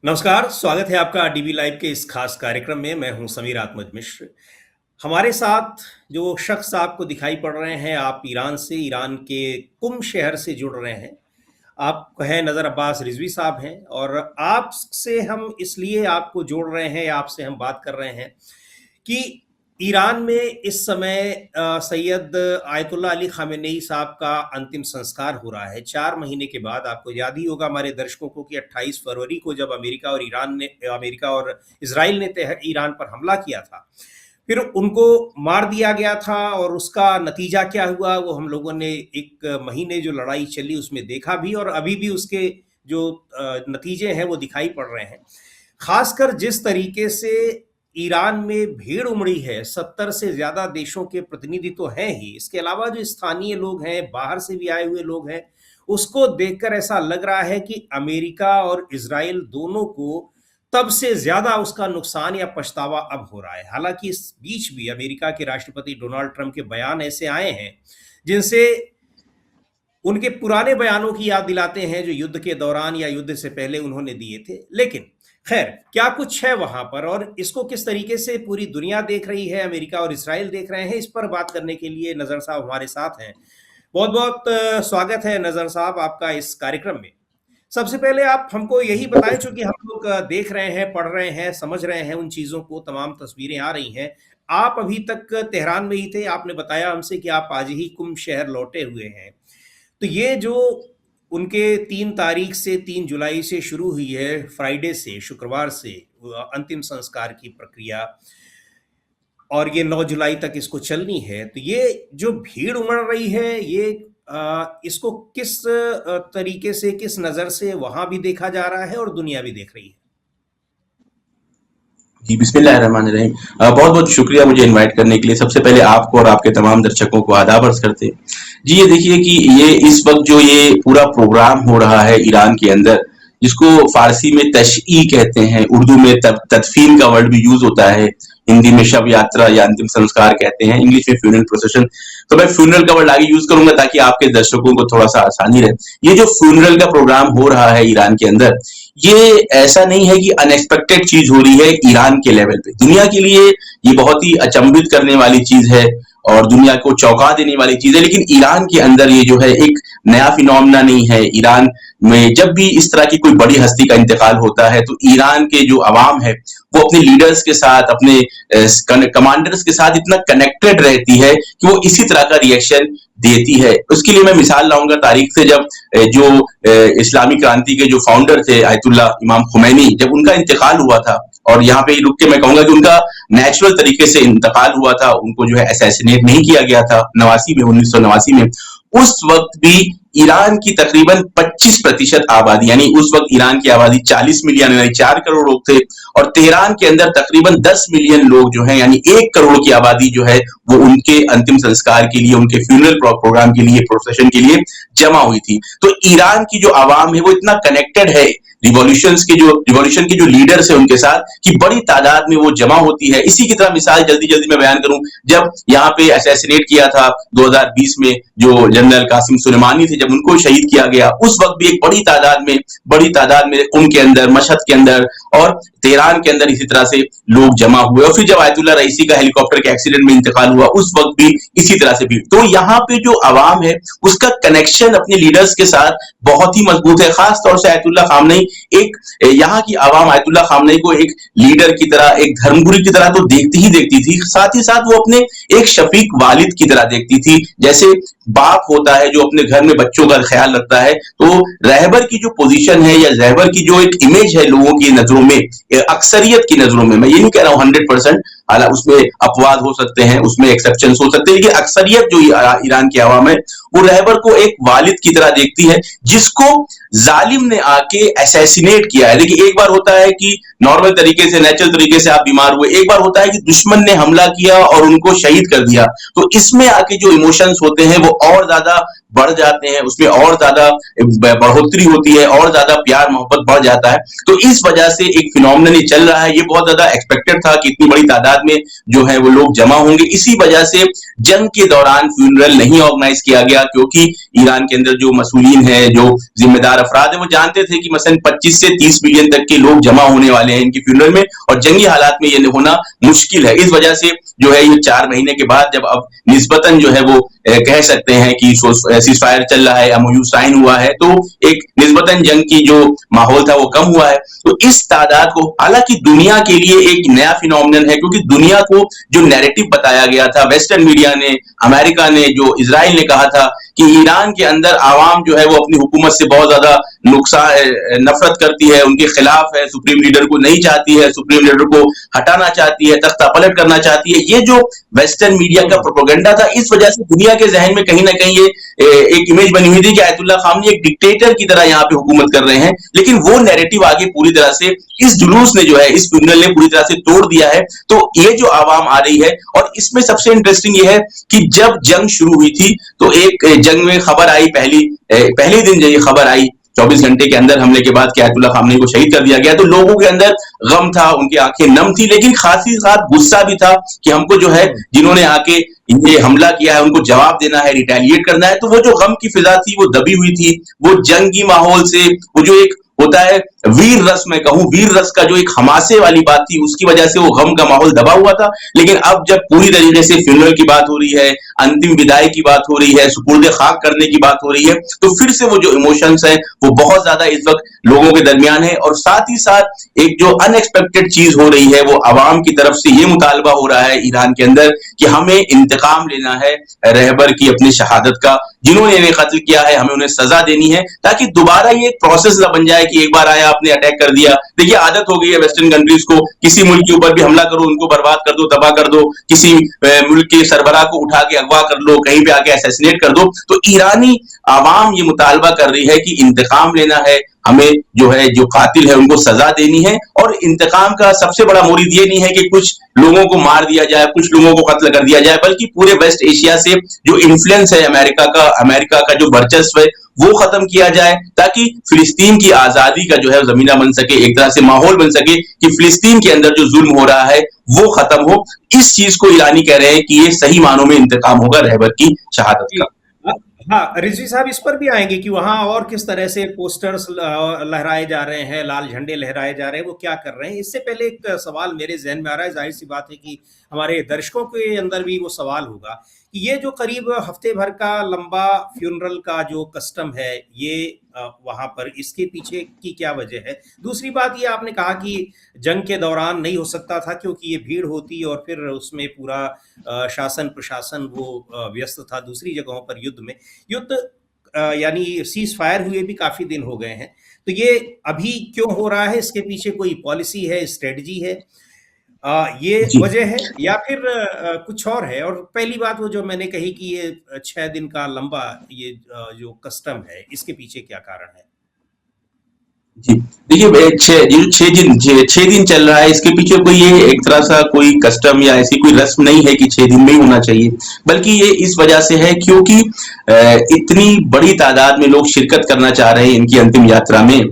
नमस्कार, स्वागत है आपका डीवी लाइव के इस खास कार्यक्रम में। मैं हूं समीर आत्मज मिश्र। हमारे साथ जो शख्स आपको दिखाई पड़ रहे हैं, आप ईरान के कुम शहर से जुड़ रहे हैं। आप हैं नज़र अब्बास रिजवी साहब हैं और आपसे हम इसलिए आपको जोड़ रहे हैं, आपसे हम बात कर रहे हैं कि ईरान में इस समय सैयद आयतुल्लाह अली ख़ामेनेई साहब का अंतिम संस्कार हो रहा है 4 महीने के बाद। आपको याद ही होगा हमारे दर्शकों को कि 28 फरवरी को जब अमेरिका और इज़राइल ने ईरान पर हमला किया था, फिर उनको मार दिया गया था और उसका नतीजा क्या हुआ वो हम लोगों ने 1 महीने जो लड़ाई चली उसमें देखा भी, और अभी भी उसके जो नतीजे हैं वो दिखाई पड़ रहे हैं। खासकर जिस तरीके से ईरान में भीड़ उमड़ी है, 70 से ज़्यादा देशों के प्रतिनिधि तो हैं ही, इसके अलावा जो स्थानीय लोग हैं, बाहर से भी आए हुए लोग हैं, उसको देखकर ऐसा लग रहा है कि अमेरिका और इज़राइल दोनों को तब से ज़्यादा उसका नुकसान या पछतावा अब हो रहा है। हालाँकि इस बीच भी अमेरिका के राष्ट्रपति डोनाल्ड ट्रंप के बयान ऐसे आए हैं, जिनसे उनके पुराने बयानों की याद दिलाते हैं जो युद्ध के दौरान या युद्ध से पहले उन्होंने दिए थे। लेकिन खैर, क्या कुछ है वहां पर और इसको किस तरीके से पूरी दुनिया देख रही है, अमेरिका और इस्राइल देख रहे हैं, इस पर बात करने के लिए नजर साहब हमारे साथ हैं। बहुत बहुत स्वागत है नजर साहब आपका इस कार्यक्रम में। सबसे पहले आप हमको यही बताएं, चूंकि हम लोग देख रहे हैं, पढ़ रहे हैं, समझ रहे हैं उन चीजों को, तमाम तस्वीरें आ रही हैं। आप अभी तक तेहरान में ही थे, आपने बताया हमसे कि आप आज ही कुम शहर लौटे हुए हैं। तो ये जो उनके 3 तारीख से 3 जुलाई से शुरू हुई है, फ्राइडे से, शुक्रवार से अंतिम संस्कार की प्रक्रिया, और ये 9 जुलाई तक इसको चलनी है। तो ये जो भीड़ उमड़ रही है, ये इसको किस तरीके से, किस नज़र से वहां भी देखा जा रहा है और दुनिया भी देख रही है? जी, बिस्मिल्लाहिर्रहमानिर्रहीम। बहुत बहुत शुक्रिया मुझे इनवाइट करने के लिए। सबसे पहले आपको और आपके तमाम दर्शकों को आदाब अर्ज करते हैं। जी, ये देखिए कि ये इस वक्त जो ये पूरा प्रोग्राम हो रहा है ईरान के अंदर, जिसको फारसी में तशई कहते हैं, उर्दू में तदफीन का वर्ड भी यूज होता है, हिंदी में शव यात्रा या अंतिम संस्कार कहते हैं, इंग्लिश में फ्यूनरल प्रोसेशन। तो मैं फ्यूनरल का वर्ड आगे यूज करूंगा ताकि आपके दर्शकों को थोड़ा सा आसानी रहे। ये जो फ्यूनरल का प्रोग्राम हो रहा है ईरान के अंदर, ये ऐसा नहीं है कि अनएक्सपेक्टेड चीज हो रही है ईरान के लेवल पे। दुनिया के लिए ये बहुत ही अचंभित करने वाली चीज है और दुनिया को चौंका देने वाली चीज है, लेकिन ईरान के अंदर ये जो है एक नया फिनोमेना नहीं है। ईरान में जब भी इस तरह की कोई बड़ी हस्ती का इंतकाल होता है तो ईरान के जो अवाम है वो अपने लीडर्स के साथ, अपने कमांडर्स के साथ इतना कनेक्टेड रहती है कि वो इसी तरह का रिएक्शन देती है। उसके लिए मैं मिसाल लाऊंगा तारीख से, जब जो इस्लामी क्रांति के जो फाउंडर थे आयतुल्लाह इमाम खुमैनी, जब उनका इंतकाल हुआ था, और यहाँ पे रुक के मैं कहूंगा कि उनका नेचुरल तरीके से इंतकाल हुआ था, उनको जो है असैसिनेट नहीं किया गया था 1989 में। उस वक्त भी ईरान की तकरीबन 25% आबादी, यानी उस वक्त ईरान की आबादी 40 मिलियन यानी 4 करोड़ लोग थे, और तेहरान के अंदर तकरीबन 10 मिलियन लोग जो है यानी 1 करोड़ की आबादी जो है वो उनके अंतिम संस्कार के लिए, उनके फ्यूनरल प्रोग्राम के लिए, प्रोसेशन के लिए जमा हुई थी। तो ईरान की जो आवाम है वो इतना कनेक्टेड है रिवॉल्यूशन के जो लीडर्स है उनके साथ, कि बड़ी तादाद में वो जमा होती है। इसी की तरह मिसाल जल्दी जल्दी मैं बयान करूं, जब यहाँ पे असैसिनेट किया था 2020 में जो जनरल कासिम सुलेमानी थे, जब उनको शहीद किया गया, उस वक्त भी एक बड़ी तादाद में उनके अंदर, मशहद के अंदर और तेहरान के अंदर इसी तरह से लोग जमा हुए। और फिर जब आयतुल्लाह रईसी का हेलीकॉप्टर के एक्सीडेंट में इंतकाल हुआ, उस वक्त भी इसी तरह से भी। तो यहाँ पे जो अवाम है उसका कनेक्शन अपने लीडर्स के साथ बहुत ही मजबूत है। खास तौर से आयतुल्लाह खामनेई, एक यहाँ की आवाम आयतुल्लाह खामनेई को एक लीडर की तरह, एक धर्मगुरु की तरह तो देखती ही देखती थी, साथ ही साथ वो अपने एक शफीक वालिद की तरह देखती थी। जैसे बाप होता है जो अपने घर में बच्चों का ख्याल रखता है, तो रहबर की जो पोजीशन है या रहबर की जो एक इमेज है लोगों की नजरों में, अक्सरियत की नजरों में, मैं ये नहीं कह रहा हूं 100%, हालांकि उसमें अपवाद हो सकते हैं, उसमें एक्सेप्शन हो सकते हैं, लेकिन अक्सरियत जो ईरान की आवाम है वो रहबर को एक वालिद की तरह देखती है, जिसको जालिम ने आके असैसिनेट किया है। देखिए, एक बार होता है कि नॉर्मल तरीके से, नेचुरल तरीके से आप बीमार हुए, एक बार होता है कि दुश्मन ने हमला किया और उनको शहीद कर दिया। तो इसमें आके जो इमोशंस होते हैं वो और ज्यादा बढ़ जाते हैं, उसमें और ज्यादा बढ़ोतरी होती है, और ज्यादा प्यार मोहब्बत बढ़ जाता है। तो इस वजह से एक फिनोमेनन चल रहा है। ये बहुत ज्यादा एक्सपेक्टेड था कि इतनी बड़ी तादाद तादाद में जो है वो लोग जमा होंगे। इसी वजह से जंग के दौरान फ्यूनरल नहीं ऑर्गेनाइज किया गया, क्योंकि ईरान के अंदर जो मसूलीन है, जो जिम्मेदार अफराद है, वो जानते थे कि मसलन 25 से 30 मिलियन तक के लोग जमा होने वाले हैं इनकी फ्यूनरल में, और जंगी हालात में ये होना मुश्किल है। इस वजह से जो है ये 4 महीने के बाद जब अब निस्बतन जो है वो कह सकते हैं कि सीज फायर चल रहा है, एमओयू साइन हुआ है, तो एक निस्बतन जंग की जो माहौल था वो कम हुआ है। तो इस तादाद को, हालांकि दुनिया के लिए एक नया फिनोमिनन है, क्योंकि दुनिया को जो नैरेटिव बताया गया था वेस्टर्न मीडिया ने, अमेरिका ने, जो इजराइल ने कहा था कि ईरान के अंदर आवाम जो है वो अपनी हुकूमत से बहुत ज्यादा नुकसान नफरत करती है, उनके खिलाफ है, सुप्रीम लीडर को नहीं चाहती है, सुप्रीम लीडर को हटाना चाहती है, तख्ता पलट करना चाहती है, ये जो वेस्टर्न मीडिया का प्रोपेगेंडा था, इस वजह से दुनिया के जहन में कहीं ना कहीं ये एक इमेज बनी हुई थी कि आयतुल्ला खामनी एक डिक्टेटर की तरह यहाँ पे हुकूमत कर रहे हैं। लेकिन वो नैरेटिव आगे पूरी तरह से इस जुलूस ने जो है, इस फ्यूनरल ने पूरी तरह से तोड़ दिया है। तो ये जो आवाम आ रही है, और इसमें सबसे इंटरेस्टिंग ये है कि जब जंग शुरू हुई थी तो एक जंग में खबर आई, पहले दिन जब ये खबर आई 24 घंटे के अंदर हमले के बाद कि आयतुल्ला खामनी को शहीद कर दिया गया, तो लोगों के अंदर गम था, उनकी आंखें नम थी, लेकिन खास ही साथ गुस्सा भी था कि हमको जो है जिन्होंने आके ये हमला किया है उनको जवाब देना है, रिटेलिएट करना है। तो वो जो गम की फिजा थी वो दबी हुई थी, वो जंगी माहौल से, वो जो एक होता है वीर रस, मैं कहूं वीर रस का जो एक हमासे वाली बात थी, उसकी वजह से वो गम का माहौल दबा हुआ था। लेकिन अब जब पूरी तरीके से फ्यूनरल की बात हो रही है, अंतिम विदाई की बात हो रही है, सुपुर्दे खाक करने की बात हो रही है, तो फिर से वो जो इमोशंस है वो बहुत ज्यादा इस वक्त लोगों के दरमियान है। और साथ ही साथ एक जो अनएक्सपेक्टेड चीज हो रही है, वो अवाम की तरफ से ये मुतालबा हो रहा है ईरान के अंदर कि हमें इंतकाम लेना है रहबर की अपनी शहादत का, जिन्होंने इन्हें कत्ल किया है हमें उन्हें सजा देनी है, ताकि दोबारा ये एक प्रोसेस न बन जाए कि एक बार आया आपने अटैक कर दिया। देखिए आदत हो गई है वेस्टर्न कंट्रीज को, किसी मुल्क के ऊपर भी हमला करो, उनको बर्बाद कर दो, तबाह कर दो, किसी मुल्क के सरबराह को उठा के अगवा कर लो, कहीं पे आके असैसिनेट कर दो। तो ईरानी आवाम ये मुतालबा कर रही है कि इंतकाम लेना है, हमें जो है जो कातिल है उनको सजा देनी है। और इंतकाम का सबसे बड़ा मुरीद ये नहीं है कि कुछ लोगों को मार दिया जाए, कुछ लोगों को कत्ल कर दिया जाए, बल्कि पूरे वेस्ट एशिया से जो इन्फ्लुएंस है अमेरिका का जो वर्चस्व है वो खत्म किया जाए, ताकि फिलिस्तीन की आजादी का जो है जमीना बन सके, एक तरह से माहौल बन सके कि फिलिस्तीन के अंदर जो जुल्म हो रहा है वो खत्म हो। इस चीज को ईरानी कह रहे हैं कि ये सही मानों में इंतकाम होगा रहबर की शहादत का। हाँ, रिजवी साहब इस पर भी आएंगे कि वहां और किस तरह से पोस्टर्स लहराए जा रहे हैं, लाल झंडे लहराए जा रहे हैं, वो क्या कर रहे हैं। इससे पहले एक सवाल मेरे जहन में आ रहा है, जाहिर सी बात है कि हमारे दर्शकों के अंदर भी वो सवाल होगा कि ये जो करीब हफ्ते भर का लंबा फ्यूनरल का जो कस्टम है, ये वहां पर इसके पीछे की क्या वजह है। दूसरी बात ये आपने कहा कि जंग के दौरान नहीं हो सकता था क्योंकि ये भीड़ होती और फिर उसमें पूरा शासन प्रशासन वो व्यस्त था दूसरी जगहों पर। युद्ध यानी सीज फायर हुए भी काफी दिन हो गए हैं, तो ये अभी क्यों हो रहा है, इसके पीछे कोई पॉलिसी है, स्ट्रेटजी है, ये वजह है या फिर कुछ और है। और पहली बात वो जो मैंने कही कि ये 6 दिन का लंबा ये जो कस्टम है, इसके पीछे क्या कारण है। जी देखिए 6 दिन चल रहा है, इसके पीछे कोई ये एक तरह सा कोई कस्टम या ऐसी कोई रस्म नहीं है कि 6 दिन में ही होना चाहिए, बल्कि ये इस वजह से है क्योंकि इतनी बड़ी तादाद में लोग शिरकत करना चाह रहे हैं इनकी अंतिम यात्रा में,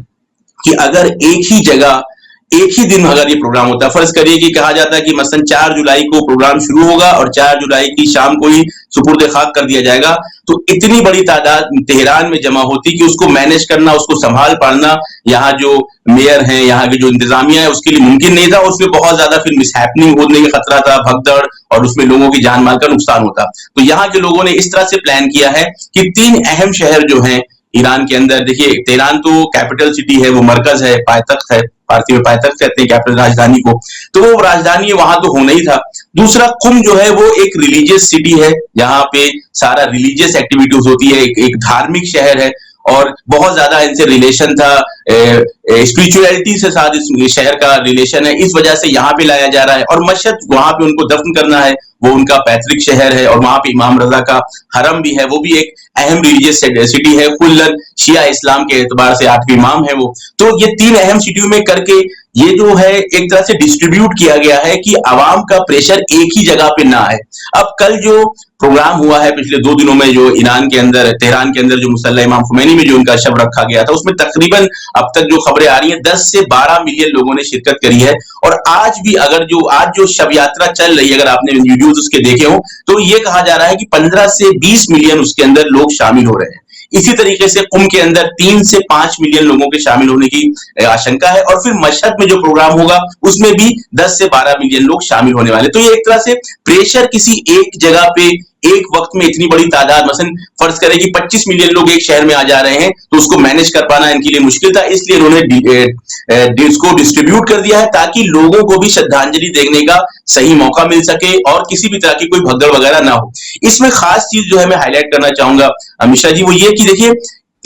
कि अगर एक ही जगह एक ही दिन अगर ये प्रोग्राम होता, फर्ज करिए कि कहा जाता है कि मसलन 4 जुलाई को प्रोग्राम शुरू होगा और 4 जुलाई की शाम को ही सुपुर्द खाक कर दिया जाएगा, तो इतनी बड़ी तादाद तेहरान में जमा होती कि उसको मैनेज करना, उसको संभाल पाना यहाँ जो मेयर हैं, यहाँ की जो इंतजामिया है, उसके लिए मुमकिन नहीं था। उसमें बहुत ज्यादा फिर मिसहैपनिंग होने का खतरा था, भगदड़, और उसमें लोगों की जान माल का नुकसान होता। तो यहाँ के लोगों ने इस तरह से प्लान किया है कि 3 अहम शहर जो हैं ईरान के अंदर, देखिए तेहरान तो कैपिटल सिटी है, वो मरकज है, पायतख्त है, भारत में पायतख्त कहते हैं कैपिटल राजधानी को, तो वो राजधानी है, वहां तो होना ही था। दूसरा कुम जो है वो एक रिलीजियस सिटी है, यहाँ पे सारा रिलीजियस एक्टिविटीज होती है, एक धार्मिक शहर है और बहुत ज्यादा इनसे रिलेशन था, स्पिरिचुअलिटी से साथ इस शहर का रिलेशन है, इस वजह से यहाँ पे लाया जा रहा है। और मशहद वहां पे उनको दफन करना है, वो उनका पैतृक शहर है, और वहां पे इमाम रजा का हरम भी है, वो भी एक अहम रिलीजियस सिटी है, कुल्लन शिया इस्लाम के एतबार से 8वीं इमाम है वो। तो ये 3 अहम सिटियों में करके ये जो है एक तरह से डिस्ट्रीब्यूट किया गया है कि अवाम का प्रेशर एक ही जगह पे ना आए। अब कल जो प्रोग्राम हुआ है पिछले 2 दिनों में, जो ईरान के अंदर, तेहरान के अंदर जो मुसल्ला इमाम खुमैनी में जो उनका शव रखा गया था, उसमें तकरीबन अब तक जो खबरें आ रही हैं 10 से 12 मिलियन लोगों ने शिरकत करी है। और आज भी आज जो शव यात्रा चल रही है, अगर आपने वीडियोज उसके देखे हो, तो ये कहा जा रहा है कि 15 से 20 मिलियन उसके अंदर लोग शामिल हो रहे हैं। इसी तरीके से कुम के अंदर 3 से 5 मिलियन लोगों के शामिल होने की आशंका है। और फिर मशहद में जो प्रोग्राम होगा उसमें भी 10 से 12 मिलियन लोग शामिल होने वाले। तो ये एक तरह से प्रेशर किसी एक जगह पे एक वक्त में इतनी बड़ी तादाद, मसलन फर्ज करें कि 25 मिलियन लोग एक शहर में आ जा रहे हैं, तो उसको मैनेज कर पाना इनके लिए मुश्किल था। इसलिए इन्होंने इसको डिस्ट्रीब्यूट कर दिया है ताकि लोगों को भी श्रद्धांजलि देने का सही मौका मिल सके और किसी भी तरह की कोई भगदड़ वगैरह ना हो। इसमें खास चीज जो है मैं हाईलाइट करना चाहूंगा मिश्रा जी, वो ये कि देखिए,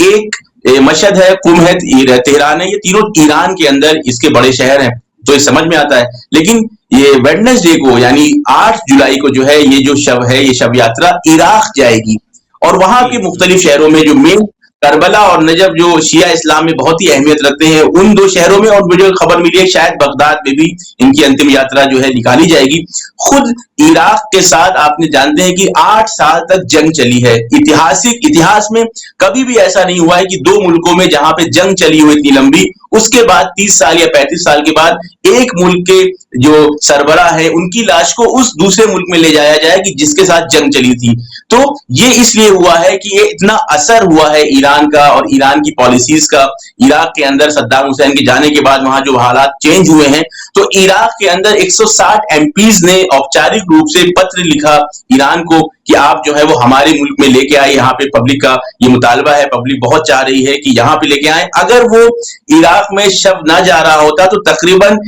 एक मशहद है, कुम है, तेहरान है, ये तीनों ईरान के अंदर इसके बड़े शहर हैं, तो ये समझ में आता है। लेकिन ये वेडनेसडे को यानी 8 जुलाई को जो है ये जो शव है, ये शव यात्रा इराक जाएगी और वहां के मुख्तलिफ शहरों में, जो मेन करबला और नजफ जो शिया इस्लाम में बहुत ही अहमियत रखते हैं, उन 2 शहरों में, और मुझे खबर मिली है शायद बगदाद में भी इनकी अंतिम यात्रा जो है निकाली जाएगी। खुद इराक के साथ आपने जानते हैं कि 8 साल तक जंग चली है। इतिहास में कभी भी ऐसा नहीं हुआ है कि 2 मुल्कों में जहां पे जंग चली हुई इतनी लंबी, उसके बाद 30 साल या 35 साल के बाद एक मुल्क के जो सरबरा है उनकी लाश को उस दूसरे मुल्क में ले जाया जाए कि जिसके साथ जंग चली थी। तो ये इसलिए हुआ है कि ये इतना असर हुआ है ईरान का और ईरान की पॉलिसीज का। इराक के अंदर सद्दाम हुसैन के जाने के बाद वहां जो हालात चेंज हुए हैं, तो इराक के अंदर 160 एमपीज ने औपचारिक रूप से पत्र लिखा ईरान को कि आप जो है वो हमारे मुल्क में लेके आए, यहाँ पे पब्लिक का ये मुतालबा है, पब्लिक बहुत चाह रही है कि यहाँ पे लेके आए। अगर वो इराक में शव ना जा रहा होता तो तकरीबन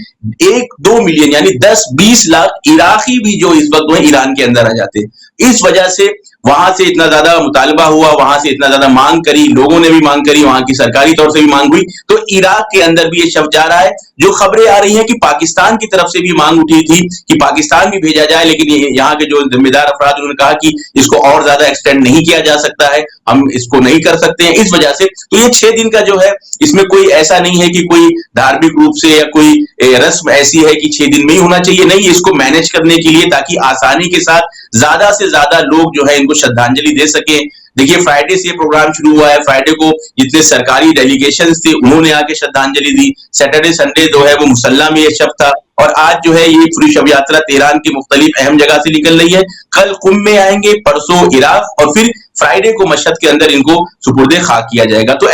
1-2 मिलियन यानी 10-20 लाख इराकी भी जो इस वक्त में ईरान के अंदर आ जाते। इस वजह से वहां से इतना ज्यादा मुतालबा हुआ, वहां से इतना ज्यादा मांग करी, लोगों ने भी मांग करी, वहां की सरकारी तौर से भी मांग हुई, तो इराक के अंदर भी ये शव जा रहा है। जो खबरें आ रही हैं कि पाकिस्तान की तरफ से भी मांग उठी थी कि पाकिस्तान भी भेजा जाए, लेकिन यहाँ के जो जिम्मेदार अफराद उन्होंने कहा कि इसको और ज्यादा एक्सटेंड नहीं किया जा सकता है, हम इसको नहीं कर सकते हैं इस वजह से। तो ये 6 दिन का जो है, इसमें कोई ऐसा नहीं है कि कोई धार्मिक रूप से या कोई रस्म ऐसी है कि 6 दिन में ही होना चाहिए, नहीं, इसको मैनेज करने के लिए ताकि आसानी के साथ ज्यादा से ज्यादा लोग जो है इनको श्रद्धांजलि दे सके। देखिए, फ्राइडे से ये प्रोग्राम शुरू हुआ है, फ्राइडे को जितने सरकारी डेलीगेशन थे उन्होंने आके श्रद्धांजलि दी, सैटरडे संडे जो है वो मुसल्ला में ये शव था, और आज जो है ये पूरी शव यात्रा तेहरान की मुख्तलिफ अहम जगह से निकल रही है। कल कुम में आएंगे, परसों इराक, और फिर फ्राइडे को मशहद के अंदर इनको सुपुर्दे खाक किया जाएगा। तो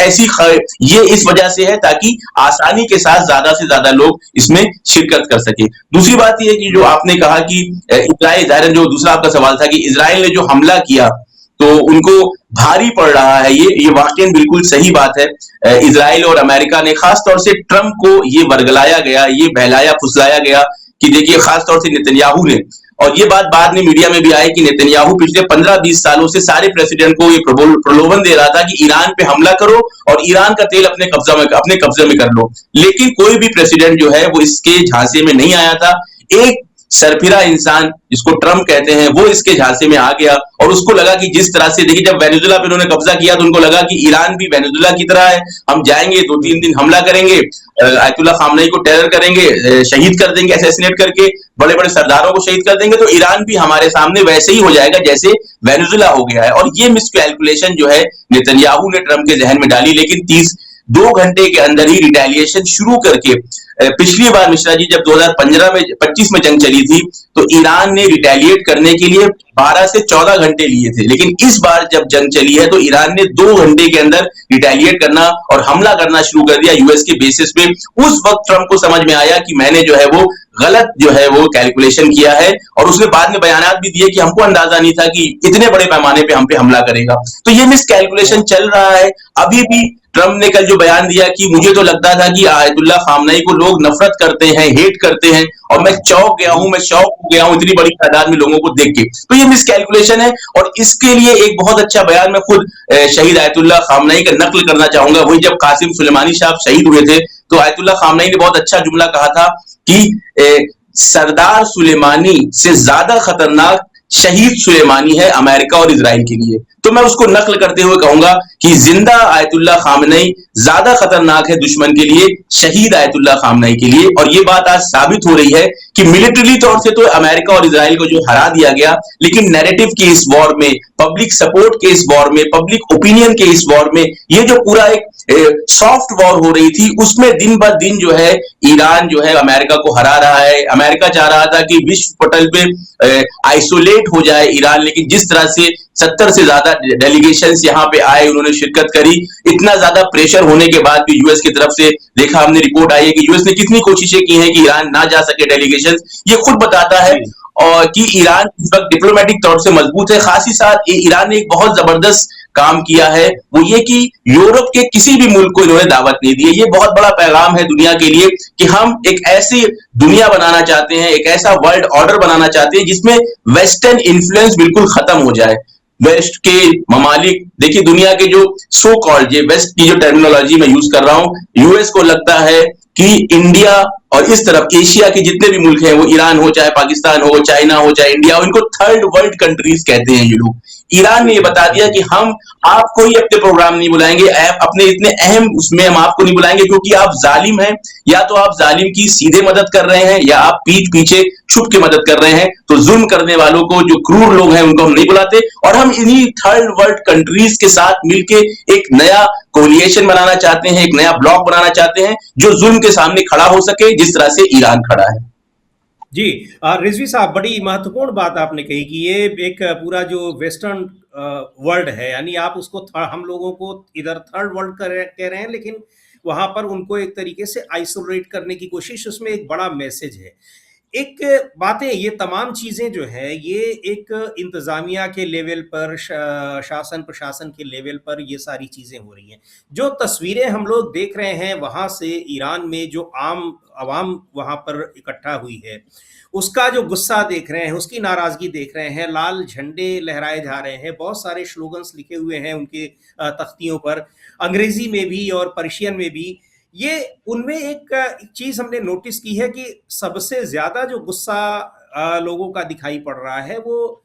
ये इस वजह से है ताकि आसानी के साथ ज्यादा से ज्यादा लोग इसमें शिरकत कर सके। दूसरी बात यह कि जो आपने कहा कि इजराइल, जो दूसरा आपका सवाल था कि इजराइल ने जो हमला किया तो उनको भारी पड़ रहा है, ये वाकई बिल्कुल सही बात है। इजराइल और अमेरिका ने, खास तौर से ट्रंप को ये वर्गलाया गया, ये बहलाया फुसलाया गया कि देखिए, खास तौर से नेतन्याहू ने, और ये बात बाद में मीडिया में भी आई कि नेतन्याहू पिछले 15-20 सालों से सारे प्रेसिडेंट को ये प्रलोभन दे रहा था कि ईरान पे हमला करो और ईरान का तेल अपने कब्जे में कर लो, लेकिन कोई भी प्रेसिडेंट जो है वो इसके झांसे में नहीं आया था। एक सरफिरा इंसान जिसको ट्रंप कहते हैं वो इसके झांसे में आ गया, और उसको लगा कि जिस तरह से, देखिए, जब वेनेजुला पे उन्होंने कब्जा किया तो उनको लगा कि ईरान भी वेनेजुला की तरह है, हम जाएंगे 2-3 दिन हमला करेंगे, आयतुल्लाह खामनेई को टेरर करेंगे, शहीद कर देंगे, असैसिनेट करके बड़े बड़े सरदारों को शहीद कर देंगे, तो ईरान भी हमारे सामने वैसे ही हो जाएगा जैसे वेनेजुला हो गया है। और ये मिसकैलकुलेशन जो है नेतन्याहू ने ट्रंप के जहन में डाली, लेकिन 2 घंटे के अंदर ही रिटेलिएशन शुरू करके, पिछली बार मिश्रा जी जब 2025 में जंग चली थी तो ईरान ने रिटेलिएट करने के लिए 12 से 14 घंटे लिए थे, लेकिन इस बार जब जंग चली है तो ईरान ने 2 घंटे के अंदर रिटेलिएट करना और हमला करना शुरू कर दिया यूएस के बेसिस पे। उस वक्त ट्रंप को समझ में आया कि मैंने जो है वो गलत जो है वो कैलकुलेशन किया है, और उसने बाद में बयानात भी दिए कि हमको अंदाजा नहीं था कि इतने बड़े पैमाने पे हम पे हमला करेगा। तो ये मिस कैलकुलेशन चल रहा है। अभी भी ट्रंप ने कल जो बयान दिया कि मुझे तो लगता था कि आयतुल्लाह खामनेई को लोग नफरत करते हैं, हेट करते हैं, और मैं चौंक गया हूं, मैं शॉक हो गया हूं इतनी बड़ी तादाद में लोगों को देख के। तो ये मिस कैलकुलेशन है, और इसके लिए एक बहुत अच्छा बयान मैं खुद शहीद आयतुल्लाह खामनेई का नकल करना चाहूंगा। वही जब कासिम सुलेमानी साहब शहीद हुए थे तो आयतुल्लाह खामनेई ने बहुत अच्छा जुमला कहा था कि सरदार सुलेमानी से ज्यादा खतरनाक शहीद सुलेमानी है अमेरिका और इजराइल के लिए। तो मैं उसको नकल करते हुए कहूंगा कि जिंदा आयतुल्ला खामनेई ज्यादा खतरनाक है दुश्मन के लिए शहीद आयतुल्ला खामनेई के लिए। और ये बात आज साबित हो रही है कि मिलिट्री तौर से तो अमेरिका और इजराइल को जो हरा दिया गया, लेकिन नैरेटिव के इस वॉर में, पब्लिक सपोर्ट के इस वॉर में, पब्लिक ओपिनियन के इस वॉर में, ये जो पूरा एक सॉफ्ट वॉर हो रही थी, उसमें दिन ब दिन जो है ईरान जो है अमेरिका को हरा रहा है। अमेरिका चाह रहा था कि विश्व पटल पे आइसोलेट हो जाए ईरान, लेकिन जिस तरह से 70 से ज्यादा डेलीगेशंस यहाँ पे आए, उन्होंने शिरकत करी, इतना ज्यादा प्रेशर होने के बाद भी यूएस की तरफ से देखा हमने, रिपोर्ट आई है कि यूएस ने कितनी कोशिशें की हैं कि ईरान ना जा सके डेलीगेशन, ये खुद बताता है और कि ईरान इस वक्त डिप्लोमेटिक तौर से मजबूत है। खास ही साथ ईरान ने एक बहुत जबरदस्त काम किया है, वो ये कि यूरोप के किसी भी मुल्क को इन्होंने दावत नहीं दी है। ये बहुत बड़ा पैगाम है दुनिया के लिए कि हम एक ऐसी दुनिया बनाना चाहते हैं, एक ऐसा वर्ल्ड ऑर्डर बनाना चाहते हैं जिसमें वेस्टर्न इन्फ्लुएंस बिल्कुल खत्म हो जाए। वेस्ट के ममालिक, देखिए दुनिया के जो सो कॉल्ड, ये वेस्ट की जो टर्मिनोलॉजी मैं यूज कर रहा हूं, यूएस को लगता है कि इंडिया और इस तरफ एशिया के जितने भी मुल्क हैं, वो ईरान हो, चाहे पाकिस्तान हो, चाइना हो, चाहे इंडिया हो, इनको थर्ड वर्ल्ड कंट्रीज कहते हैं ये लोग। ईरान ने ये बता दिया कि हम आपको ही अपने प्रोग्राम नहीं बुलाएंगे, अपने इतने अहम उसमें हम आपको नहीं बुलाएंगे, क्योंकि आप जालिम हैं, या तो आप जालिम की सीधे मदद कर रहे हैं या आप पीठ पीछे छुप के मदद कर रहे हैं। तो जुल्म करने वालों को, जो क्रूर लोग हैं, उनको हम नहीं बुलाते, और हम इन्हीं थर्ड वर्ल्ड कंट्रीज के साथ मिलके एक नया कोलिएशन बनाना चाहते हैं, एक नया ब्लॉक बनाना चाहते हैं जो जुल्म के सामने खड़ा हो सके, जिस तरह से ईरान खड़ा है। जी, रिजवी साहब, बड़ी महत्वपूर्ण बात आपने कही कि ये एक पूरा जो वेस्टर्न वर्ल्ड है, यानी आप उसको हम लोगों को इधर थर्ड वर्ल्ड कह रहे हैं, लेकिन वहां पर उनको एक तरीके से आइसोलेट करने की कोशिश, उसमें एक बड़ा मैसेज है। एक बातें, ये तमाम चीज़ें जो है, ये एक इंतज़ामिया के लेवल पर, शासन प्रशासन के लेवल पर ये सारी चीज़ें हो रही हैं। जो तस्वीरें हम लोग देख रहे हैं वहाँ से, ईरान में जो आम आवाम वहाँ पर इकट्ठा हुई है, उसका जो गुस्सा देख रहे हैं, उसकी नाराज़गी देख रहे हैं, लाल झंडे लहराए जा रहे हैं, बहुत सारे स्लोगन्स लिखे हुए हैं उनके तख्तियों पर, अंग्रेज़ी में भी और पर्शियन में भी। ये उनमें एक चीज़ हमने नोटिस की है कि सबसे ज़्यादा जो गुस्सा लोगों का दिखाई पड़ रहा है, वो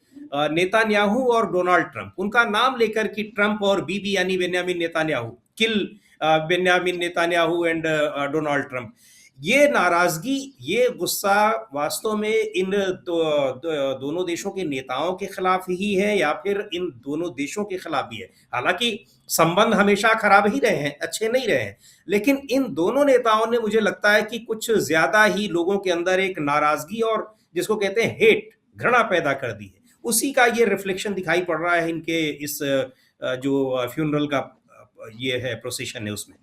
नेतान्याहू और डोनाल्ड ट्रंप, उनका नाम लेकर कि ट्रंप और बीबी यानी Benjamin Netanyahu, kill Benjamin Netanyahu and Donald Trump. ये नाराजगी, ये गुस्सा वास्तव में इन दोनों देशों के नेताओं के खिलाफ ही है या फिर इन दोनों देशों के खिलाफ भी है? हालांकि संबंध हमेशा खराब ही रहे हैं, अच्छे नहीं रहे हैं, लेकिन इन दोनों नेताओं ने, मुझे लगता है कि कुछ ज्यादा ही लोगों के अंदर एक नाराजगी और जिसको कहते हैं हेट, घृणा पैदा कर दी है। उसी का ये रिफ्लेक्शन दिखाई पड़ रहा है इनके इस जो फ्यूनरल का ये है प्रोसेशन है उसमें।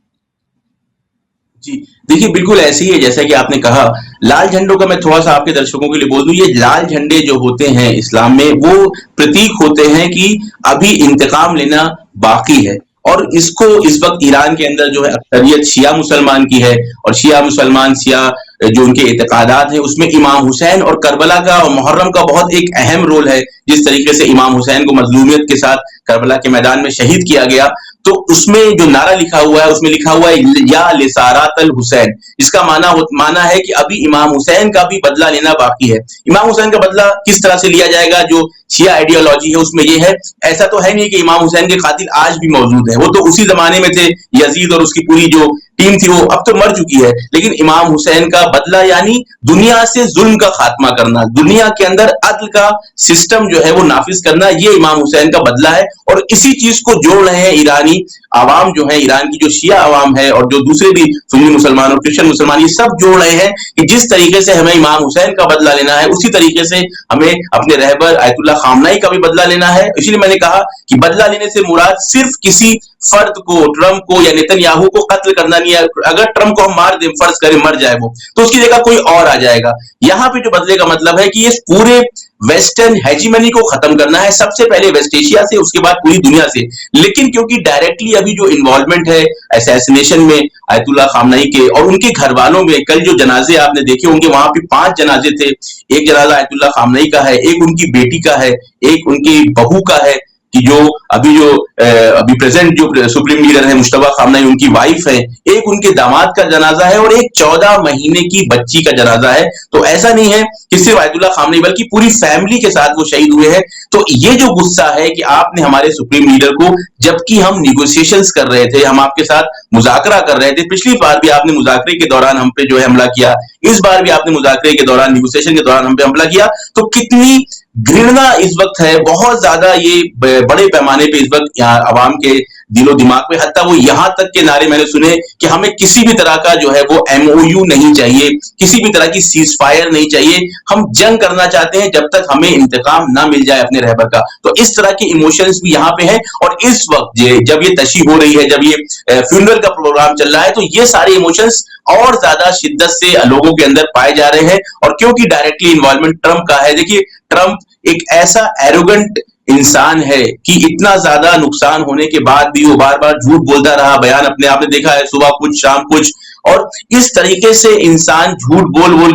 जी, देखिए बिल्कुल ऐसे ही है जैसा कि आपने कहा। लाल झंडों का मैं थोड़ा सा आपके दर्शकों के लिए बोल दूं, ये लाल झंडे जो होते हैं इस्लाम में, वो प्रतीक होते हैं कि अभी इंतकाम लेना बाकी है। और इसको इस वक्त ईरान के अंदर जो है अक्सरियत शिया मुसलमान की है, और शिया मुसलमान, शिया जो उनके इत्तेकादात हैं, उसमें इमाम हुसैन और करबला का और मुहर्रम का बहुत एक अहम रोल है। जिस तरीके से इमाम हुसैन को मजलूमियत के साथ करबला के मैदान में शहीद किया गया, तो उसमें जो नारा लिखा हुआ है, उसमें लिखा हुआ है या लिसारातल हुसैन। इसका माना है कि अभी इमाम हुसैन का भी बदला लेना बाकी है। इमाम हुसैन का बदला किस तरह से लिया जाएगा, जो शिया आइडियोलॉजी है उसमें ये है, ऐसा तो है नहीं कि इमाम हुसैन के कातिल आज भी मौजूद है, वो तो उसी जमाने में थे, यजीद और उसकी पूरी जो टीम थी वो अब तो मर चुकी है। लेकिन इमाम हुसैन का बदला यानी दुनिया से जुल्म का खात्मा करना, दुनिया के अंदर अदल का सिस्टम जो है वो नाफिज करना, ये इमाम हुसैन का बदला है। और इसी चीज को जोड़ रहे हैं ईरानी आवाम जो है, ईरान की जो शिया आवाम है और जो दूसरे भी सुन्नी मुसलमान और क्रिश्चियन मुसलमान, ये सब जोड़ रहे हैं कि जिस तरीके से हमें इमाम हुसैन का बदला लेना है, उसी तरीके से हमें अपने रहबर आयतुल्लाह खामनेई का भी बदला लेना है। इसलिए मैंने कहा कि बदला लेने से मुराद सिर्फ किसी फर्द को, ट्रंप को या नेतन्याहू को कत्ल करना नहीं है। अगर ट्रंप को हम मार दें, फर्ज करें मर जाए वो, तो उसकी जगह कोई और आ जाएगा। यहाँ पे जो बदले का मतलब है कि इस पूरे वेस्टर्न हेजीमनी को खत्म करना है, सबसे पहले वेस्ट एशिया से, उसके बाद पूरी दुनिया से। लेकिन क्योंकि डायरेक्टली अभी जो इन्वॉल्वमेंट है असैसिनेशन में आयतुल्लाह खामनेई के और उनके घर वालों में, कल जो जनाजे आपने देखे होंगे, वहां पे 5 जनाजे थे। एक जनाजा आयतुल्लाह खामनेई का है, एक उनकी बेटी का है, एक उनकी बहू का है, कि जो अभी प्रेजेंट जो सुप्रीम लीडर है मुश्तबा खामनाई, उनकी वाइफ है, एक उनके दामाद का जनाजा है और एक 14 महीने की बच्ची का जनाजा है। तो ऐसा नहीं है कि सिर्फ आयतुल्ला खामनेई बल्कि पूरी फैमिली के साथ वो शहीद हुए हैं। तो ये जो गुस्सा है कि आपने हमारे सुप्रीम लीडर को, जबकि हम निगोशिएशंस कर रहे थे, हम आपके साथ मुजाकरा कर रहे थे, पिछली बार भी आपने मुजाकरे के दौरान हम पे जो है हमला किया, इस बार भी आपने मुजाकरे के दौरान, निगोशिएशन के दौरान हम पे हमला किया। तो कितनी घृणा इस वक्त है, बहुत ज्यादा ये बड़े पैमाने पे इस वक्त यहाँ अवाम के दिलो दिमाग में, हत्ता वो यहां तक के नारे मैंने सुने कि हमें किसी भी तरह का जो है वो एमओयू नहीं चाहिए, किसी भी तरह की सीज फायर नहीं चाहिए, हम जंग करना चाहते हैं जब तक हमें इंतकाम ना मिल जाए अपने रहबर का। तो इस तरह के इमोशंस भी यहाँ पे हैं। और इस वक्त जब ये तशी हो रही है, जब ये फ्यूनरल का प्रोग्राम चल रहा है, तो ये सारे इमोशंस और ज्यादा शिद्दत से लोगों के अंदर पाए जा रहे हैं। और क्योंकि डायरेक्टली इन्वॉल्वमेंट ट्रंप का है, देखिए ट्रंप एक ऐसा एरोगेंट इंसान है कि इतना ज्यादा नुकसान होने के बाद भी वो बार बार झूठ बोलता रहा, बयान अपने आपने देखा है, सुबह कुछ शाम कुछ। और इस तरीके से इंसान झूठ बोल बोल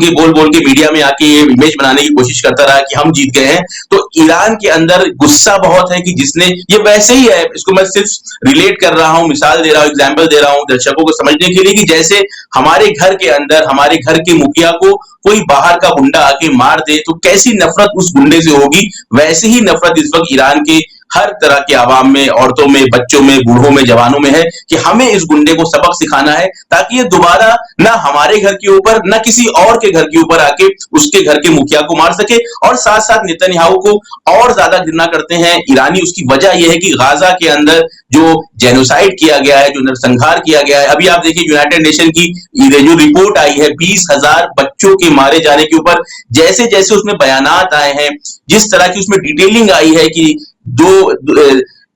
के मीडिया में आके ये इमेज बनाने की कोशिश करता रहा कि हम जीत गए हैं। तो ईरान के अंदर गुस्सा बहुत है कि जिसने ये, वैसे ही है, इसको मैं सिर्फ रिलेट कर रहा हूं, मिसाल दे रहा हूं, एग्जाम्पल दे रहा हूं दर्शकों को समझने के लिए, कि जैसे हमारे घर के अंदर हमारे घर के मुखिया को कोई बाहर का गुंडा आके मार दे तो कैसी नफरत उस गुंडे से होगी, वैसे ही नफरत इस वक्त ईरान के हर तरह के आवाम में, औरतों में, बच्चों में, बूढ़ों में, जवानों में है कि हमें इस गुंडे को सबक सिखाना है ताकि ये दोबारा ना हमारे घर के ऊपर ना किसी और के घर के ऊपर आके उसके घर के मुखिया को मार सके। और साथ साथ नेतन्याहू को और ज्यादा घृणा करते हैं ईरानी। उसकी वजह यह है कि गाजा के अंदर जो जेनोसाइड किया गया है, जो नरसंहार किया गया है, अभी आप देखिए यूनाइटेड नेशन की जो रिपोर्ट आई है 20,000 बच्चों के मारे जाने के ऊपर, जैसे जैसे उसमें बयानात आए हैं, जिस तरह की उसमें डिटेलिंग आई है कि दो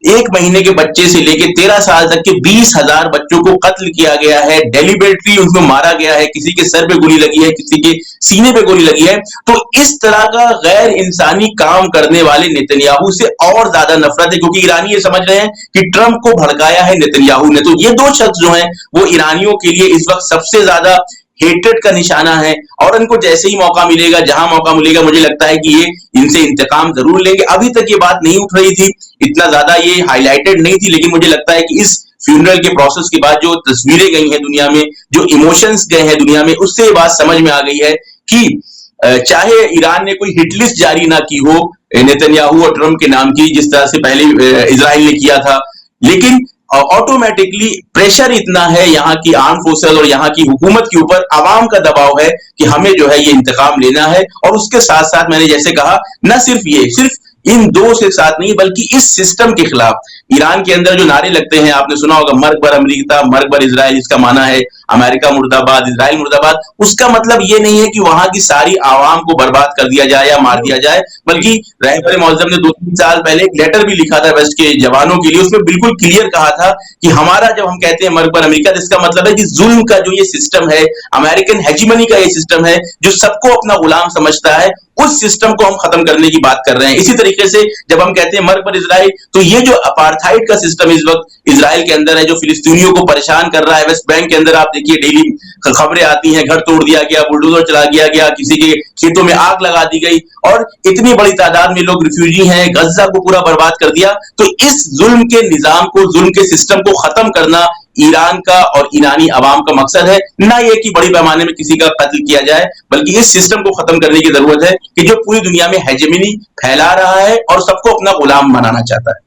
1 महीने के बच्चे से लेके 13 साल तक के 20,000 बच्चों को कत्ल किया गया है, डेलिबरेटली उनको मारा गया है, किसी के सर पे गोली लगी है, किसी के सीने पे गोली लगी है। तो इस तरह का गैर इंसानी काम करने वाले नेतन्याहू से और ज्यादा नफरत है, क्योंकि ईरानी ये समझ रहे हैं कि ट्रंप को भड़काया है नेतन्याहू ने। तो ये दो शख्स जो हैं वो ईरानियों के लिए इस वक्त सबसे ज्यादा हेट्रेड का निशाना है। और इनको जैसे ही मौका मिलेगा, जहां मौका मिलेगा, मुझे लगता है कि ये इनसे इंतकाम जरूर लेंगे। अभी तक ये बात नहीं उठ रही थी, इतना ज्यादा ये हाईलाइटेड नहीं थी, लेकिन मुझे लगता है कि इस फ्यूनरल के प्रोसेस के बाद जो तस्वीरें गई हैं दुनिया में, जो इमोशंस गए हैं दुनिया में, उससे ये बात समझ में आ गई है कि चाहे ईरान ने कोई हिट लिस्ट जारी ना की हो नेतन्याहू और ट्रंप के नाम की, जिस तरह से पहले इजराइल ने किया था, लेकिन ऑटोमेटिकली प्रेशर इतना है यहाँ की आर्म फोर्सेस और यहाँ की हुकूमत के ऊपर, आवाम का दबाव है कि हमें जो है ये इंतकाम लेना है। और उसके साथ साथ मैंने जैसे कहा, न सिर्फ इन दो से साथ नहीं बल्कि इस सिस्टम के खिलाफ ईरान के अंदर जो नारे लगते हैं, आपने सुना होगा, मर्ग बर अमेरिका, मर्ग बर इजराइल, इसका माना है अमेरिका मुर्दाबाद, इजराइल मुर्दाबाद। उसका मतलब ये नहीं है कि वहां की सारी आवाम को बर्बाद कर दिया जाए या मार दिया जाए, बल्कि रहबर मौजम ने 2-3 साल पहले एक लेटर भी लिखा था वेस्ट के जवानों के लिए, उसमें बिल्कुल क्लियर कहा था कि हमारा, जब हम कहते हैं मर्ग पर अमेरिका, तो इसका मतलब है कि जुल्म का जो ये सिस्टम है, अमेरिकन हेजीमनी का ये सिस्टम है, जो सबको अपना गुलाम समझता है, उस सिस्टम को हम खत्म करने की बात कर रहे हैं। इसी तरीके से जब हम कहते हैं मर्ग पर इजराइल, तो ये जो अपार्थाइड का सिस्टम इस वक्त इजराइल के अंदर है, जो फिलिस्तीनियों को परेशान कर रहा है, वेस्ट बैंक के अंदर आप देखिए डेली खबरें आती हैं, घर तोड़ दिया गया, बुलडोजर चला गया, किसी के खेतों में आग लगा दी गई, और इतनी बड़ी तादाद में लोग रिफ्यूजी हैं, गजा को पूरा बर्बाद कर दिया। तो इस जुल्म के निजाम को, जुल्म के सिस्टम को खत्म करना ईरान का और ईरानी अवाम का मकसद है, ना ये कि बड़ी पैमाने में किसी का कत्ल किया जाए, बल्कि इस सिस्टम को खत्म करने की जरूरत है कि जो पूरी दुनिया में हेजेमनी फैला रहा है और सबको अपना गुलाम बनाना चाहता है।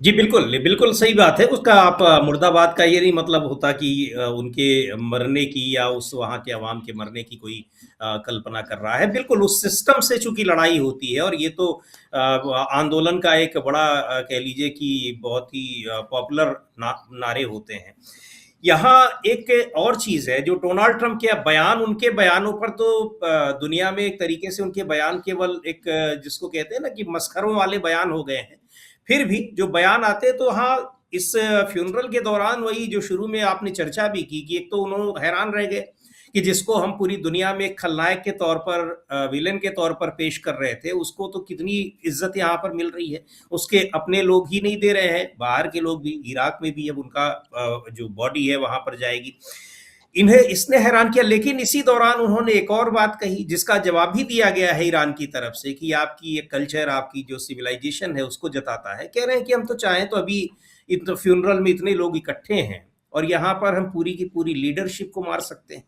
जी बिल्कुल, बिल्कुल सही बात है। उसका आप मुर्दाबाद का ये नहीं मतलब होता कि उनके मरने की या उस वहाँ के अवाम के मरने की कोई कल्पना कर रहा है। बिल्कुल उस सिस्टम से चूँकि लड़ाई होती है, और ये तो आंदोलन का एक बड़ा कह लीजिए कि बहुत ही पॉपुलर नारे होते हैं। यहाँ एक और चीज़ है, जो डोनाल्ड ट्रंप के बयान, उनके बयानों पर तो दुनिया में एक तरीके से उनके बयान केवल एक जिसको कहते हैं ना कि मस्खरों वाले बयान हो गए हैं। फिर भी जो बयान आते हैं, तो हाँ, इस फ्यूनरल के दौरान वही जो शुरू में आपने चर्चा भी की कि एक तो उन्होंने हैरान रह गए कि जिसको हम पूरी दुनिया में एक खलनायक के तौर पर, विलेन के तौर पर पेश कर रहे थे, उसको तो कितनी इज्जत यहाँ पर मिल रही है। उसके अपने लोग ही नहीं दे रहे हैं, बाहर के लोग भी, इराक में भी अब उनका जो बॉडी है वहां पर जाएगी। इन्हें इसने हैरान किया, लेकिन इसी दौरान उन्होंने एक और बात कही जिसका जवाब भी दिया गया है ईरान की तरफ से कि आपकी ये कल्चर, आपकी जो सिविलाइजेशन है उसको जताता है। कह रहे हैं कि हम तो चाहें तो अभी इन फ्यूनरल में इतने लोग इकट्ठे हैं और यहाँ पर हम पूरी की पूरी लीडरशिप को मार सकते हैं।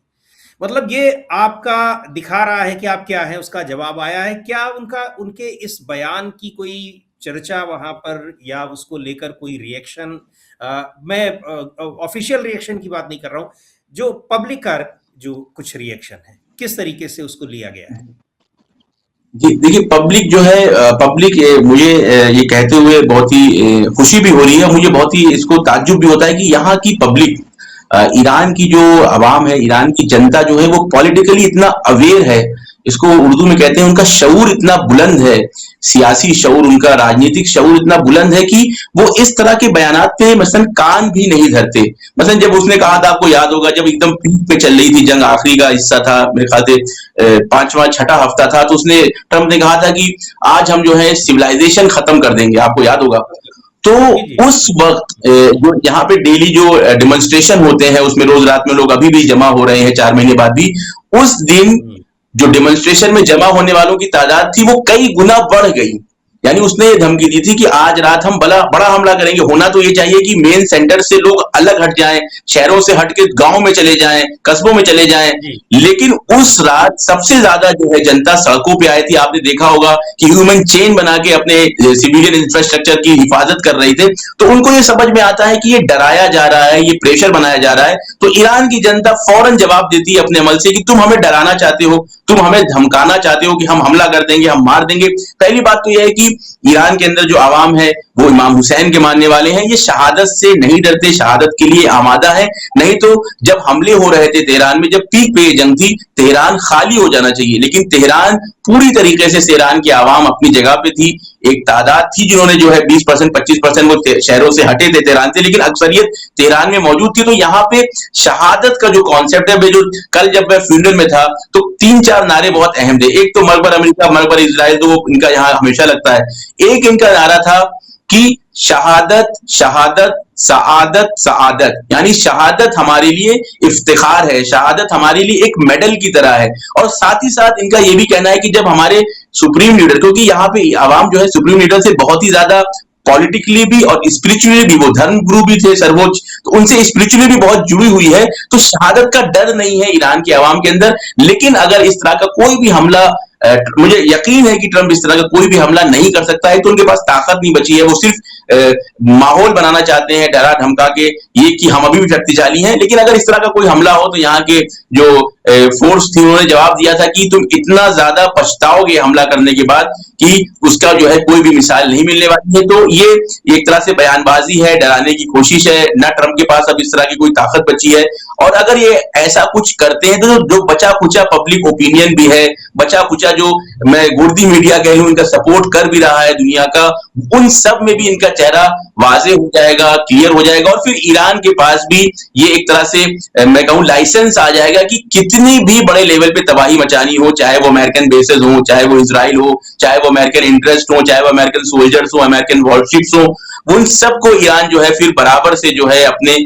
मतलब ये आपका दिखा रहा है कि आप क्या है, उसका जवाब आया है क्या उनका, उनके इस बयान की कोई चर्चा वहां पर या उसको लेकर कोई रिएक्शन? मैं ऑफिशियल रिएक्शन की बात नहीं कर रहा हूं, जो पब्लिक का जो कुछ रिएक्शन है, किस तरीके से उसको लिया गया है? जी, देखिए पब्लिक जो है पब्लिक मुझे ये कहते हुए बहुत ही खुशी भी हो रही है, मुझे बहुत ही इसको ताज्जुब भी होता है कि यहाँ की पब्लिक ईरान की जो अवाम है, ईरान की जनता जो है वो पॉलिटिकली इतना अवेयर है, इसको उर्दू में कहते हैं उनका शऊर इतना बुलंद है, सियासी शऊर, उनका राजनीतिक शऊर इतना बुलंद है कि वो इस तरह के बयानात पे मसलन कान भी नहीं धरते। मसलन जब उसने कहा था, आपको याद होगा जब एकदम पीक पे चल रही थी जंग, आखिरी का हिस्सा था मेरे ख्याल से, पांचवा छठा हफ्ता था, तो उसने ट्रंप ने कहा था कि आज हम जो है सिविलाइजेशन खत्म कर देंगे, आपको याद होगा। तो जी जी। उस वक्त जो यहाँ पे डेली जो डेमोन्स्ट्रेशन होते हैं उसमें रोज रात में लोग अभी भी जमा हो रहे हैं 4 महीने बाद भी, उस दिन हम्म। जो डेमोन्स्ट्रेशन में जमा होने वालों की तादाद थी वो कई गुना बढ़ गई। यानी उसने ये धमकी दी थी कि आज रात हम बड़ा बड़ा हमला करेंगे। होना तो ये चाहिए कि मेन सेंटर से लोग अलग हट जाएं, शहरों से हट के गांव में चले जाएं, कस्बों में चले जाएं। जी लेकिन उस रात सबसे ज्यादा जो है जनता सड़कों पे आई थी। आपने देखा होगा कि ह्यूमन चेन बना के अपने सिविलियन इंफ्रास्ट्रक्चर की हिफाजत कर रही थे। तो उनको ये समझ में आता है कि ये डराया जा रहा है, ये प्रेशर बनाया जा रहा है। तो ईरान की जनता फौरन जवाब देती है अपने अमल से कि तुम हमें डराना चाहते हो, तुम हमें धमकाना चाहते हो कि हम हमला कर देंगे, हम मार देंगे। पहली बात तो यह है कि ईरान के अंदर जो आवाम है वो इमाम हुसैन के मानने वाले हैं, ये शहादत से नहीं डरते, शहादत के लिए आमादा है। नहीं तो जब हमले हो रहे थे तेहरान में, जब पीक पे ये जंग थी, तेहरान खाली हो जाना चाहिए, लेकिन तेहरान पूरी तरीके से तेहरान की आवाम अपनी जगह पे थी। एक तादाद थी जिन्होंने जो है 20% 25% वो शहरों से हटे थे तेहरान से, लेकिन अक्सरियत तेहरान में मौजूद थी। तो यहाँ पे शहादत का जो कॉन्सेप्ट है, जो कल जब मैं फ्यूनरल में था तो 3-4 नारे जी। बहुत अहम थे। एक तो मकबर अमेरिका, मकबर इजराइल, तो वो इनका यहाँ हमेशा लगता है। एक इनका नारा था कि शहादत शहादत सआदत सआदत, यानी शहादत हमारे लिए इफ्तिखार है, शहादत हमारे लिए एक मेडल की तरह है। और साथ ही साथ इनका ये भी कहना है कि जब हमारे सुप्रीम लीडर, क्योंकि यहाँ पे आवाम जो है सुप्रीम लीडर से बहुत ही ज्यादा पॉलिटिकली भी और स्पिरिचुअली भी, वो धर्म गुरु भी थे सर्वोच्च, तो उनसे स्पिरिचुअली भी बहुत जुड़ी हुई है। तो शहादत का डर नहीं है ईरान के अवाम के अंदर। लेकिन अगर इस तरह का कोई भी हमला, मुझे यकीन है कि ट्रंप इस तरह का कोई भी हमला नहीं कर सकता है, तो उनके पास ताकत नहीं बची है। वो सिर्फ माहौल बनाना चाहते हैं डरा धमका के, ये कि हम अभी भी शक्तिशाली हैं। लेकिन अगर इस तरह का कोई हमला हो तो यहाँ के जो फोर्स थी उन्होंने जवाब दिया था कि तुम इतना ज्यादा पछताओगे हमला करने के बाद कि उसका जो है कोई भी मिसाल नहीं मिलने वाली है। तो ये एक तरह से बयानबाजी है, डराने की कोशिश है। ना ट्रंप के पास अब इस तरह की कोई ताकत बची है। और अगर ये ऐसा कुछ करते हैं तो जो बचा खुचा पब्लिक ओपिनियन भी है, बचा खुचा जो मैं गुर्दी मीडिया कह लूं इनका सपोर्ट कर भी रहा है दुनिया का, उन सब में भी इनका चेहरा वाजे हो जाएगा, क्लियर हो जाएगा। और फिर ईरान के पास भी ये एक तरह से मैं कहूं लाइसेंस आ जाएगा कि कितनी भी बड़े लेवल पे तबाही मचानी हो, चाहे वो अमेरिकन बेसेस हो, चाहे वो इसराइल हो, चाहे वो अमेरिकन इंटरेस्ट हो, चाहे वो अमेरिकन सोल्जर्स हो, अमेरिकन वॉरशिप्स हो, उन सबको ईरान जो है फिर बराबर से जो है अपने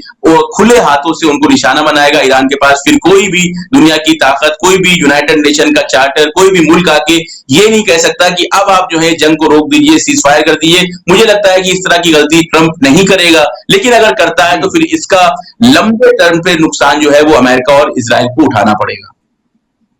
खुले हाथों से उनको निशाना बनाएगा। ईरान के पास फिर कोई भी दुनिया की ताकत, कोई भी यूनाइटेड नेशन का चार्टर, कोई भी मुल्क आके ये नहीं कह सकता कि अब आप जो है जंग को रोक दीजिए, सीज फायर कर दीजिए। मुझे लगता है कि इस तरह की गलती ट्रंप नहीं करेगा, लेकिन अगर करता है तो जी फिर इसका लंबे टर्म पे नुकसान जो है वो अमेरिका और इसराइल को उठाना पड़ेगा।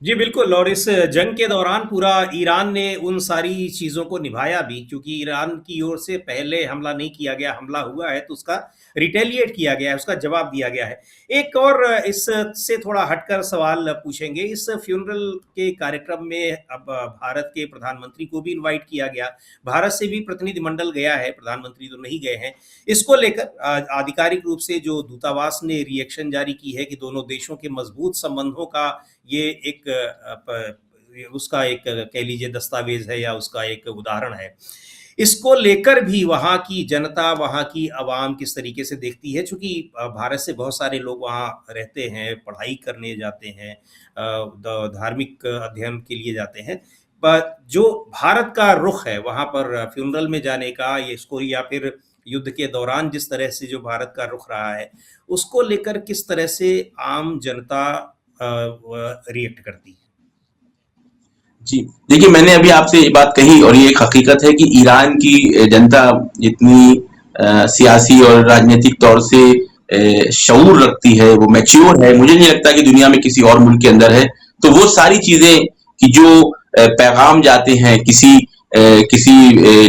जी, बिल्कुल। और इस जंग के दौरान पूरा ईरान ने उन सारी चीज़ों को निभाया भी, क्योंकि ईरान की ओर से पहले हमला नहीं किया गया, हमला हुआ है तो उसका रिटेलिएट किया गया है, उसका जवाब दिया गया है। एक और इससे थोड़ा हटकर सवाल पूछेंगे, इस फ्यूनरल के कार्यक्रम में अब भारत के प्रधानमंत्री को भी इनवाइट किया गया, भारत से भी प्रतिनिधिमंडल गया है, प्रधानमंत्री तो नहीं गए हैं। इसको लेकर आधिकारिक रूप से जो दूतावास ने रिएक्शन जारी की है कि दोनों देशों के मजबूत संबंधों का ये एक उसका एक कह लीजिए दस्तावेज है या उसका एक उदाहरण है। इसको लेकर भी वहाँ की जनता, वहाँ की आवाम किस तरीके से देखती है? चूँकि भारत से बहुत सारे लोग वहाँ रहते हैं, पढ़ाई करने जाते हैं, द धार्मिक अध्ययन के लिए जाते हैं। पर जो भारत का रुख है वहाँ पर फ्यूनरल में जाने का, ये इसको या फिर युद्ध के दौरान जिस तरह से जो भारत का रुख रहा है, उसको लेकर किस तरह से आम जनता रिएक्ट करती है? जी, देखिए मैंने अभी आपसे ये बात कही और ये एक हकीकत है कि ईरान की जनता जितनी सियासी और राजनीतिक तौर से शऊर रखती है, वो मैच्योर है, मुझे नहीं लगता कि दुनिया में किसी और मुल्क के अंदर है। तो वो सारी चीजें कि जो पैगाम जाते हैं किसी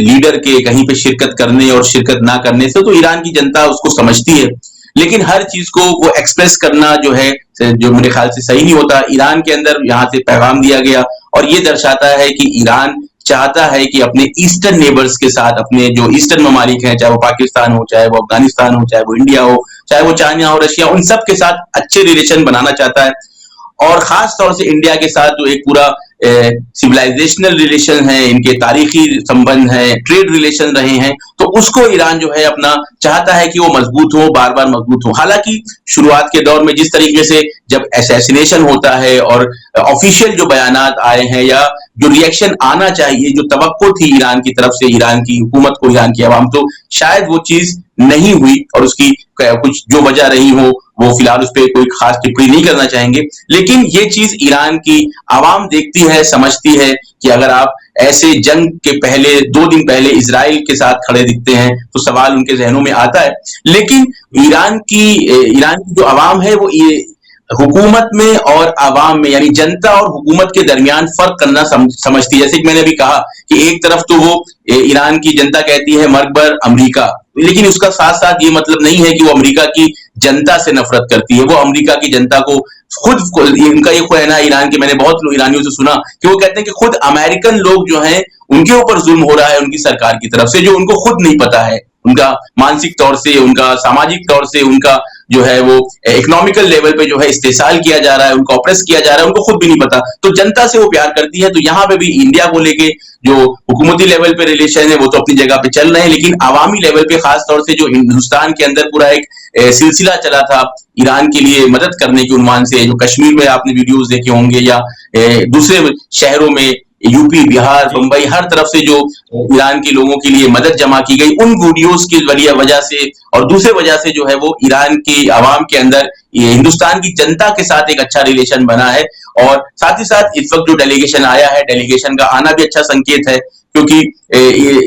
लीडर के कहीं पे शिरकत करने और शिरकत ना करने से, तो ईरान की जनता उसको समझती है। लेकिन हर चीज को वो एक्सप्रेस करना जो है, जो मेरे ख्याल से सही नहीं होता। ईरान के अंदर यहाँ से पैगाम दिया गया और ये दर्शाता है कि ईरान चाहता है कि अपने ईस्टर्न नेबर्स के साथ, अपने जो ईस्टर्न ममालिक हैं, चाहे वो पाकिस्तान हो, चाहे वो अफगानिस्तान हो, चाहे वो इंडिया हो, चाहे वो चाइना हो, रशिया, उन सब के साथ अच्छे रिलेशन बनाना चाहता है। और खास तौर से इंडिया के साथ जो एक पूरा सिविलाइजेशनल रिलेशन है, इनके तारीखी संबंध है, ट्रेड रिलेशन रहे हैं, तो उसको ईरान जो है अपना चाहता है कि वो मजबूत हो, बार बार मजबूत हो। हालांकि शुरुआत के दौर में जिस तरीके से जब असैसिनेशन होता है और ऑफिशियल जो बयानात आए हैं या जो रिएक्शन आना चाहिए, जो तवक्को थी ईरान की तरफ से, ईरान की हुकूमत को, ईरान की आवाम, तो शायद वो चीज नहीं हुई और उसकी कुछ जो वजह रही हो वो फिलहाल उस पर कोई खास टिप्पणी नहीं करना चाहेंगे। लेकिन ये चीज ईरान की आवाम देखती है, समझती है कि अगर आप ऐसे जंग के पहले 2 दिन पहले इसराइल के साथ खड़े दिखते हैं तो सवाल उनके जहनों में आता है। लेकिन ईरान की जो आवाम है वो ये हुकूमत में और आवाम में, यानी जनता और हुकूमत के दरमियान फर्क करना समझती है। जैसे कि मैंने अभी कहा कि एक तरफ तो वो ईरान की जनता कहती है मकबर अमेरिका, लेकिन उसका साथ साथ ये मतलब नहीं है कि वो अमेरिका की जनता से नफरत करती है। वो अमेरिका की जनता को इनका ये कहना है, ईरान के मैंने बहुत लोग ईरानियों से सुना कि वो कहते हैं कि खुद अमेरिकन लोग जो हैं उनके ऊपर जुल्म हो रहा है उनकी सरकार की तरफ से, जो उनको खुद नहीं पता है। उनका मानसिक तौर से, उनका सामाजिक तौर से, उनका जो है वो इकोनॉमिकल लेवल पे जो है इस्तेसाल किया जा रहा है, उनको ऑप्रेस किया जा रहा है, उनको खुद भी नहीं पता। तो जनता से वो प्यार करती है। तो यहाँ पे भी इंडिया को लेके जो हुकूमती लेवल पे रिलेशन है वो तो अपनी जगह पे चल रहे हैं, लेकिन अवामी लेवल पे खास तौर से जो हिंदुस्तान के अंदर पूरा एक सिलसिला चला था ईरान के लिए मदद करने के उन्वान से, जो कश्मीर में आपने वीडियोस देखे होंगे या दूसरे शहरों में, यूपी, बिहार, जी। बंबई, हर तरफ से जो ईरान के लोगों के लिए मदद जमा की गई, उन वीडियोस की वजह से और दूसरे वजह से जो है वो ईरान की आवाम के अंदर ये हिंदुस्तान की जनता के साथ एक अच्छा रिलेशन बना है। और साथ ही साथ इस वक्त जो डेलीगेशन आया है, डेलीगेशन का आना भी अच्छा संकेत है, क्योंकि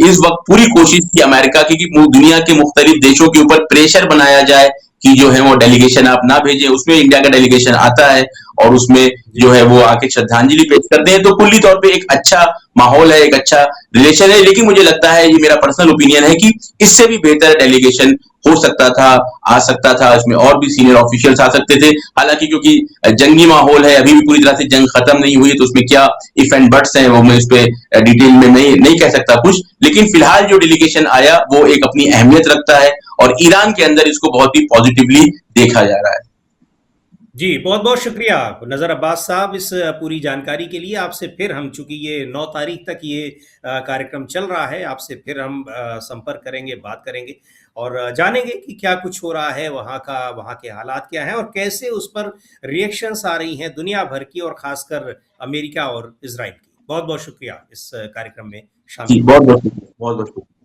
इस वक्त पूरी कोशिश थी अमेरिका की कि दुनिया के मुख्तलिफ देशों के ऊपर प्रेशर बनाया जाए कि जो है वो डेलीगेशन आप ना भेजें। उसमें इंडिया का डेलीगेशन आता है और उसमें जी। जो है वो आके श्रद्धांजलि पेश करते हैं। तो कुल्ली तौर पे एक अच्छा माहौल है, एक अच्छा रिलेशन है। लेकिन मुझे लगता है, ये मेरा पर्सनल ओपिनियन है, कि इससे भी बेहतर डेलीगेशन हो सकता था, आ सकता था। इसमें और भी सीनियर ऑफिशियल्स आ सकते थे। हालांकि क्योंकि जंगी माहौल है, अभी भी पूरी तरह से जंग खत्म नहीं हुई, तो उसमें क्या इफ एंड बट्स हैं वो मैं इस पे डिटेल में नहीं कह सकता कुछ। लेकिन फिलहाल जो डेलीगेशन आया वो एक अपनी अहमियत रखता है और ईरान के अंदर इसको बहुत ही पॉजिटिवली देखा जा रहा है। जी, बहुत-बहुत शुक्रिया नज़र अब्बास साहब इस पूरी जानकारी के लिए। आपसे फिर हम, चूँकि ये 9 तारीख तक ये कार्यक्रम चल रहा है, आपसे फिर हम संपर्क करेंगे, बात करेंगे और जानेंगे कि क्या कुछ हो रहा है वहाँ के हालात क्या हैं और कैसे उस पर रिएक्शंस आ रही हैं दुनिया भर की और ख़ासकर अमेरिका और इज़राइल की। बहुत-बहुत शुक्रिया इस कार्यक्रम में जी, शामिल होने बहुत के बहुत लिए। शुक्रिया, बहुत बहुत शुक्रिया।